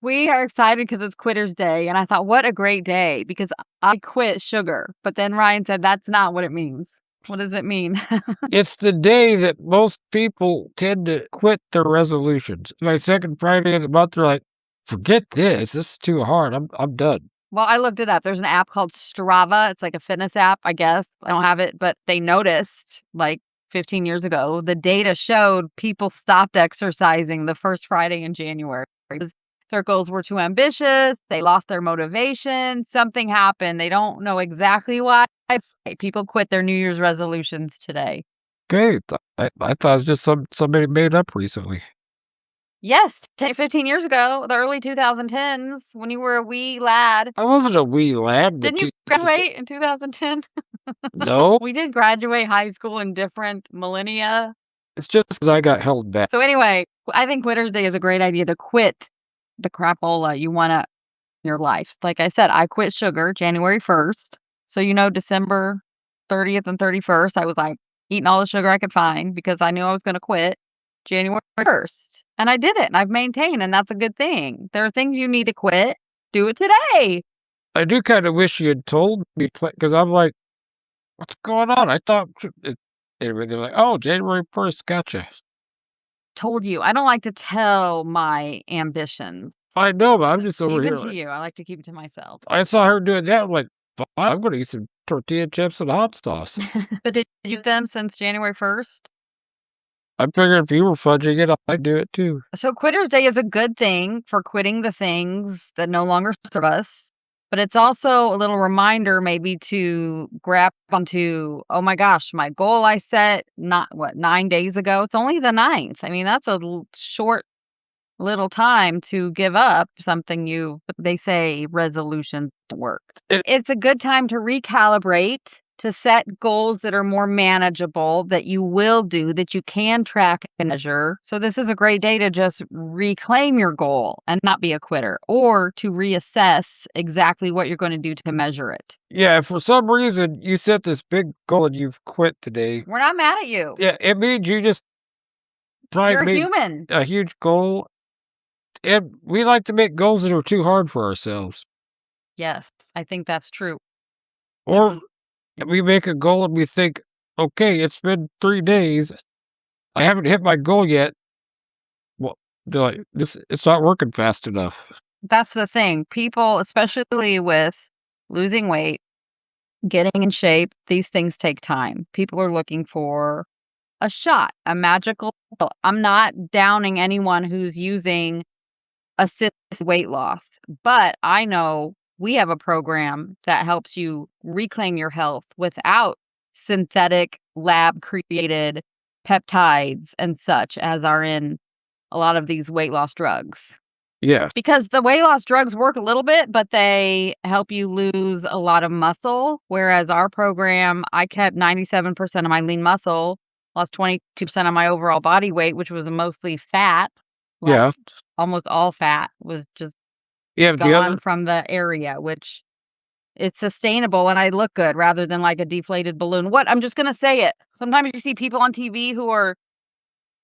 We are excited because it's Quitter's Day, and I thought, what a great day because I quit sugar. But then Ryan said that's not what it means. What does it mean? It's the day that most people tend to quit their resolutions. My second Friday of the month, they're like, "Forget this. This is too hard. I'm done." Well, I looked it up. There's an app called Strava. It's like a fitness app, I guess. I don't have it, but they noticed like 15 years ago, the data showed people stopped exercising the first Friday in January. Their goals were too ambitious. They lost their motivation. Something happened. They don't know exactly why. People quit their New Year's resolutions today. Okay, I thought it was just somebody made up recently. Yes, 10, 15 years ago, the early 2010s, when you were a wee lad. I wasn't a wee lad. Didn't you graduate in 2010? No, We did graduate high school in different millennia. it's just 'cause I got held back. So anyway, I think Quitter's Day is a great idea to quit the crapola you want to in your life. Like I said, I quit sugar January 1st. So, December 30th and 31st, I was like eating all the sugar I could find because I knew I was going to quit January 1st. And I did it and I've maintained, and that's a good thing. There are things you need to quit. Do it today. I do kinda wish you had told me because I'm like, "What's going on?" I thought anyway, they're like, "Oh, January 1st, gotcha." Told you. I don't like to tell my ambitions, I know, but I'm just over even here to like you. I like to keep it to myself. I saw her doing that, I'm like, "Fine, I'm gonna eat some tortilla chips and hot sauce." But did you do them since January 1st? I figured if you were fudging it, I'd do it too. So Quitter's Day is a good thing for quitting the things that no longer serve us. But it's also a little reminder maybe to grab onto, oh my gosh, my goal I set not 9 days ago. It's only the 9th. I mean, that's a short little time to give up something they say resolutions work. It It's a good time to recalibrate, to set goals that are more manageable, that you will do, that you can track and measure. So this is a great day to just reclaim your goal and not be a quitter, or to reassess exactly what you're going to do to measure it. Yeah, if for some reason you set this big goal and you've quit today, We're not mad at you. yeah, it means you just probably You're a made human. a huge goal, and we like to make goals that are too hard for ourselves. Yes, I think that's true. Or we make a goal and we think, "Okay, it's been 3 days. I haven't hit my goal yet." Well, they're like, "This it's not working fast enough." That's the thing. People, especially with losing weight, getting in shape, these things take time. People are looking for a shot, a magical pill. I'm not downing anyone who's using assisted weight loss, but I know we have a program that helps you reclaim your health without synthetic lab created peptides and such as are in a lot of these weight loss drugs. Yeah, Because the weight loss drugs work a little bit, but they help you lose a lot of muscle. Whereas our program, I kept 97% of my lean muscle, lost 22% of my overall body weight, which was mostly fat. Like yeah. almost all fat was just Yeah, but the gone other from the area, which it's sustainable and I look good rather than like a deflated balloon. What? I'm just going to say it. Sometimes you see people on TV who are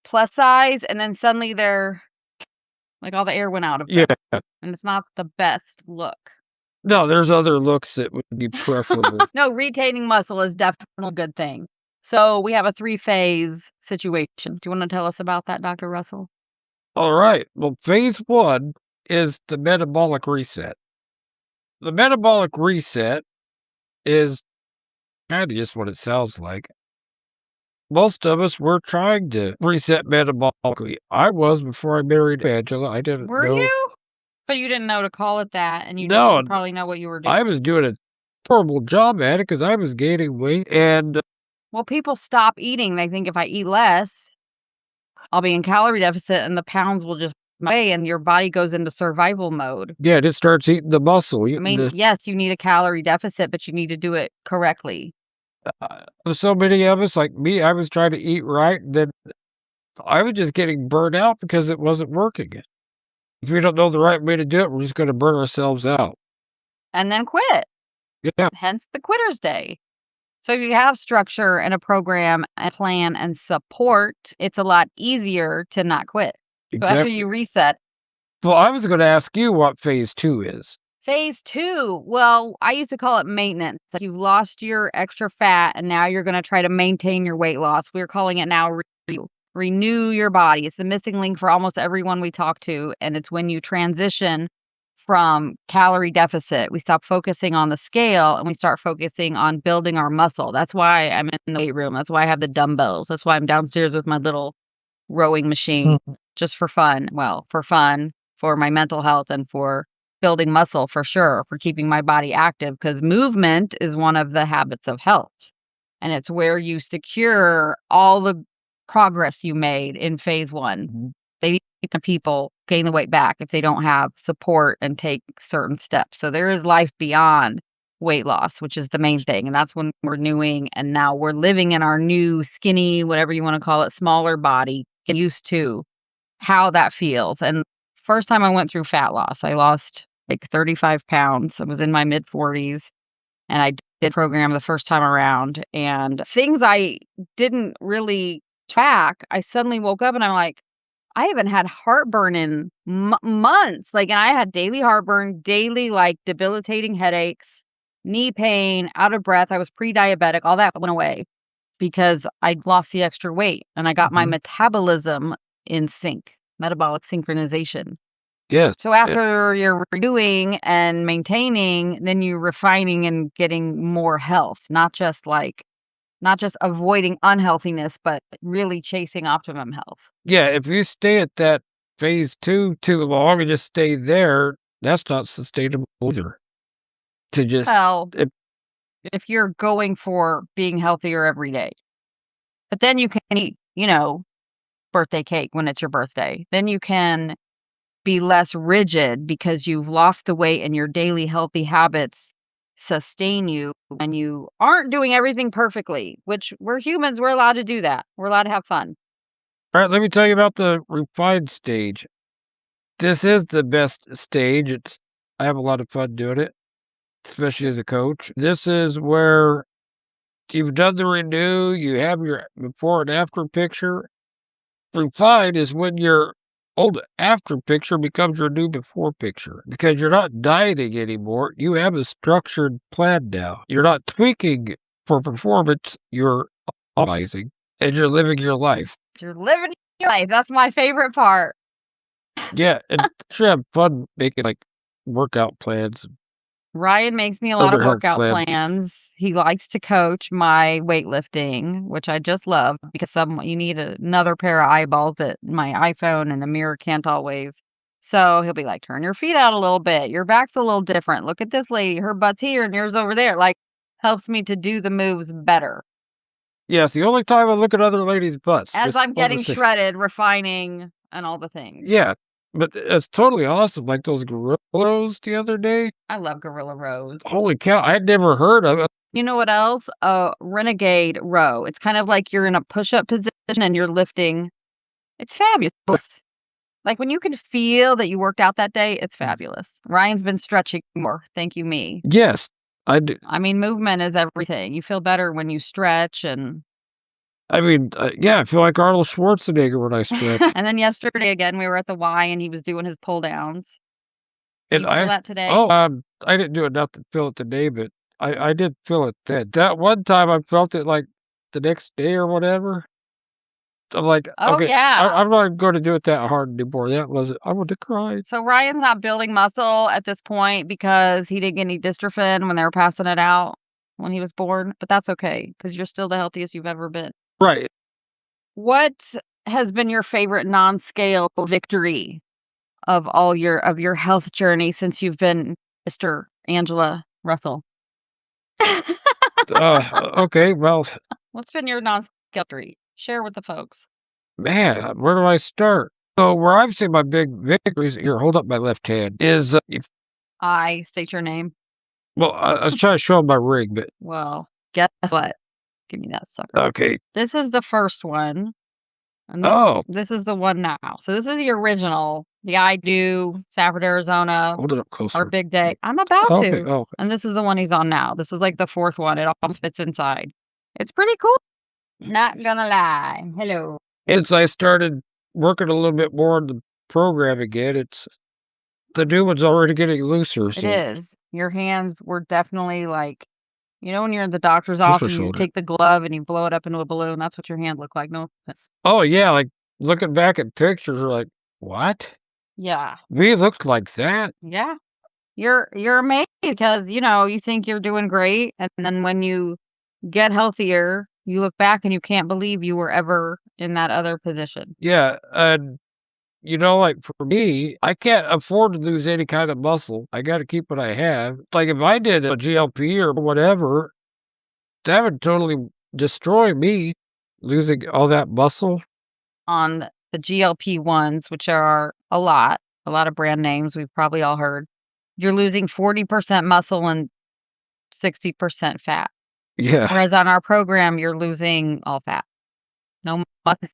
plus size and then suddenly they're like all the air went out of them. yeah. And it's not the best look. No, there's other looks that would be preferable. No, retaining muscle is definitely a good thing. So we have a 3-phase situation. Do you want to tell us about that, Dr. Russell? Alright, well, phase 1 is the metabolic reset. The metabolic reset is kinda just what it sounds like. Most of us were trying to reset metabolically. I was before I married Angela. I didn't Were know. you? But you didn't know to call it that, and you No, didn't probably know what you were doing. I was doing a horrible job at it because I was gaining weight, and Well, people stop eating. They think if I eat less, I'll be in calorie deficit and the pounds will just away and your body goes into survival mode. yeah, it starts eating the muscle, I eating mean, yes, you need a calorie deficit, but you need to do it correctly. so many of us, like me, I was trying to eat right, and then I was just getting burnt out because it wasn't working. If we don't know the right way to do it, we're just gonna burn ourselves out. And then quit. Yeah, Hence the Quitter's Day. So if you have structure and a program, a plan, and support, it's a lot easier to not quit. So after exactly. you reset, Well, I was gonna ask you what phase 2 is. Phase 2, well, I used to call it maintenance. Like you've lost your extra fat and now you're gonna try to maintain your weight loss. We're calling it now renew your body. It's the missing link for almost everyone we talk to, and it's when you transition from calorie deficit. We stop focusing on the scale and we start focusing on building our muscle. That's why I'm in the weight room. That's why I have the dumbbells. That's why I'm downstairs with my little rowing machine Mhm. just for fun. Well, for fun, for my mental health, and for building muscle for sure, for keeping my body active, because movement is one of the habits of health. And it's where you secure all the progress you made in phase 1. Mhm. They people gain the weight back if they don't have support and take certain steps. So there is life beyond weight loss, which is the main thing. And that's when we're renewing. And now we're living in our new skinny, whatever you want to call it, smaller body, get used to how that feels. And first time I went through fat loss, I lost like 35 pounds. I was in my mid 40s and I did program the first time around. And things I didn't really track, I suddenly woke up and I'm like, I haven't had heartburn in months. Like, and I had daily heartburn, daily, like debilitating headaches, knee pain, out of breath. I was pre diabetic. All that went away because I lost the extra weight and I got my Mhm. metabolism in sync, metabolic synchronization. Yes. So after you're renewing and maintaining, then you're refining and getting more health, not just avoiding unhealthiness, but really chasing optimum health. Yeah, if you stay at that phase 2 too long and just stay there, that's not sustainable either. To just Well, if if you're going for being healthier every day, but then you can eat, birthday cake when it's your birthday. Then you can be less rigid because you've lost the weight and your daily healthy habits sustain you and you aren't doing everything perfectly, which we're humans, we're allowed to do that. We're allowed to have fun. alright, let me tell you about the refined stage. This is the best stage, I have a lot of fun doing it, especially as a coach. This is where you've done the renew, you have your before and after picture. Refined is when your old after picture becomes your new before picture because you're not dieting anymore. You have a structured plan now. You're not tweaking for performance, you're optimizing and you're living your life. You're living your life. That's my favorite part. Yeah, and should have fun making like workout plans and Ryan makes me a lot of other health workout plans. plans. He likes to coach my weightlifting, which I just love because you need another pair of eyeballs that my iPhone and the mirror can't always. So he'll be like, turn your feet out a little bit. Your back's a little different. Look at this lady. Her butt's here and yours over there. Like, helps me to do the moves better Yes, the only time I look at other ladies' butts, as just I'm want to getting say, shredded, refining, and all the things. yeah, but it's totally awesome. Like those gorillas the other day. I love Gorilla Rose. Holy cow! I'd never heard of it. You know what else? A renegade row. It's kind of like you're in a push-up position and you're lifting. It's fabulous. Like when you can feel that you worked out that day, it's fabulous. Ryan's been stretching more. Thank you, me. Yes, I do. I mean, movement is everything. You feel better when you stretch and I mean, yeah, I feel like Arnold Schwarzenegger when I stretch. and then yesterday again we were at the Y and he was doing his pull downs. And You feel I that today? oh, I didn't do enough to feel it today, but I did feel it then. That one time I felt it, like, the next day or whatever. I'm like, Oh "Okay, yeah. I'm not gonna do it that hard anymore." That wasn't I want to cry. So Ryan's not building muscle at this point because he didn't get any dystrophin when they were passing it out when he was born, but that's okay because you're still the healthiest you've ever been. Right. What has been your favorite non-scale victory of your health journey since you've been Mr. Angela Russell? Okay, well, What's been your non-scale victory? Share with the folks. man, where do I start? So, where I've seen my big victories here, hold up my left hand, is, if I state your name. well, I was trying to show my ring, but Well, guess what? Give me that sucker. okay. This is the first one, and Oh, this is the one now. So this is the original, the I do, Safford, Arizona, hold it up our closer. big day. I'm about Okay, to. oh, And this is the one he's on now. This is like the fourth one. It almost fits inside. It's pretty cool. Not gonna lie. Hello. since I started working a little bit more on the program again, it's The new one's already getting looser, It so is. Your hands were definitely like, when you're in the doctor's just office a and you shoulder. take the glove and you blow it up into a balloon, that's what your hand looked like. No offense. Oh, yeah, like, looking back at pictures, we're like, "What? Yeah. We looked like that?" Yeah. You're amazed because, you think you're doing great, and then when you get healthier, you look back and you can't believe you were ever in that other position. Yeah, and, like, for me, I can't afford to lose any kind of muscle. I gotta keep what I have. Like, if I did a GLP or whatever, that would totally destroy me, losing all that muscle. On the GLP-1s, which are a lot of brand names we've probably all heard, you're losing 40% muscle and 60% fat. Yeah. Whereas on our program, you're losing all fat. No muscle.